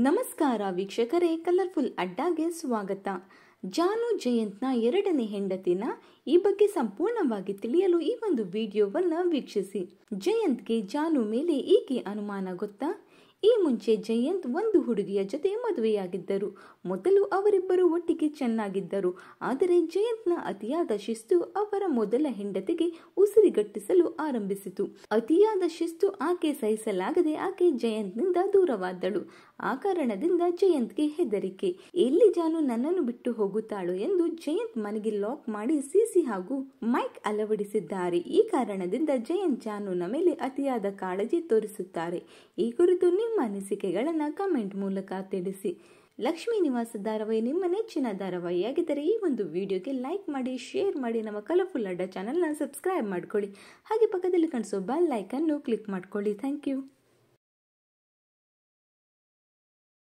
ನಮಸ್ಕಾರ ವೀಕ್ಷಕರೇ, ಕಲರ್ಫುಲ್ ಅಡ್ಡಾಗೆ ಸ್ವಾಗತ. ಜಾನು ಜಯಂತ್ನ ಎರಡನೇ ಹೆಂಡತಿನ ಈ ಬಗ್ಗೆ ಸಂಪೂರ್ಣವಾಗಿ ತಿಳಿಯಲು ಈ ಒಂದು ವಿಡಿಯೋವನ್ನ ವೀಕ್ಷಿಸಿ. ಜಯಂತ್ಗೆ ಜಾನು ಮೇಲೆ ಏಕೆ ಅನುಮಾನ ಗೊತ್ತಾ? ಈ ಮುಂಚೆ ಜಯಂತ್ ಒಂದು ಹುಡುಗಿಯ ಜೊತೆ ಮದುವೆಯಾಗಿದ್ದರು. ಮೊದಲು ಅವರಿಬ್ಬರು ಒಟ್ಟಿಗೆ ಚೆನ್ನಾಗಿದ್ದರು. ಆದರೆ ಜಯಂತ್ನ ಅತಿಯಾದ ಶಿಸ್ತು ಅವರ ಮೊದಲ ಹೆಂಡತಿಗೆ ಉಸಿರುಗಟ್ಟಿಸಲು ಆರಂಭಿಸಿತು. ಅತಿಯಾದ ಶಿಸ್ತು ಆಕೆ ಸಹಿಸಲಾಗದೆ ಆಕೆ ಜಯಂತ್ನಿಂದ ದೂರವಾದಳು. ಆ ಕಾರಣದಿಂದ ಜಯಂತ್ಗೆ ಹೆದರಿಕೆ. ಎಲ್ಲಿ ಜಾನು ನನ್ನನ್ನು ಬಿಟ್ಟು ಹೋಗುತ್ತಾಳು ಎಂದು ಜಯಂತ್ ಮನೆಗೆ ಲಾಕ್ ಮಾಡಿ ಸಿಸಿ ಹಾಗೂ ಮೈಕ್ ಅಳವಡಿಸಿದ್ದಾರೆ. ಈ ಕಾರಣದಿಂದ ಜಯಂತ್ ಜಾನುನ ಮೇಲೆ ಅತಿಯಾದ ಕಾಳಜಿ ತೋರಿಸುತ್ತಾರೆ. ಈ ಕುರಿತು ನಿಮ್ಮ ಅನಿಸಿಕೆಗಳನ್ನ ಕಮೆಂಟ್ ಮೂಲಕ ತಿಳಿಸಿ. ಲಕ್ಷ್ಮೀ ನಿವಾಸ ಧಾರಾವಾಹಿ ನಿಮ್ಮ ನೆಚ್ಚಿನ ಧಾರಾವಾಹಿಯಾಗಿದ್ದರೆ ಈ ಒಂದು ವಿಡಿಯೋಗೆ ಲೈಕ್ ಮಾಡಿ, ಶೇರ್ ಮಾಡಿ, ನಮ್ಮ ಕಲರ್ಫುಲ್ ಅಡ್ಡ ಚಾನೆಲ್ನ ಸಬ್ಸ್ಕ್ರೈಬ್ ಮಾಡ್ಕೊಳ್ಳಿ. ಹಾಗೆ ಪಕ್ಕದಲ್ಲಿ ಕಾಣಿಸೋ ಬೆಲ್ ಐಕನ್ ಕ್ಲಿಕ್ ಮಾಡ್ಕೊಳ್ಳಿ. Thank you.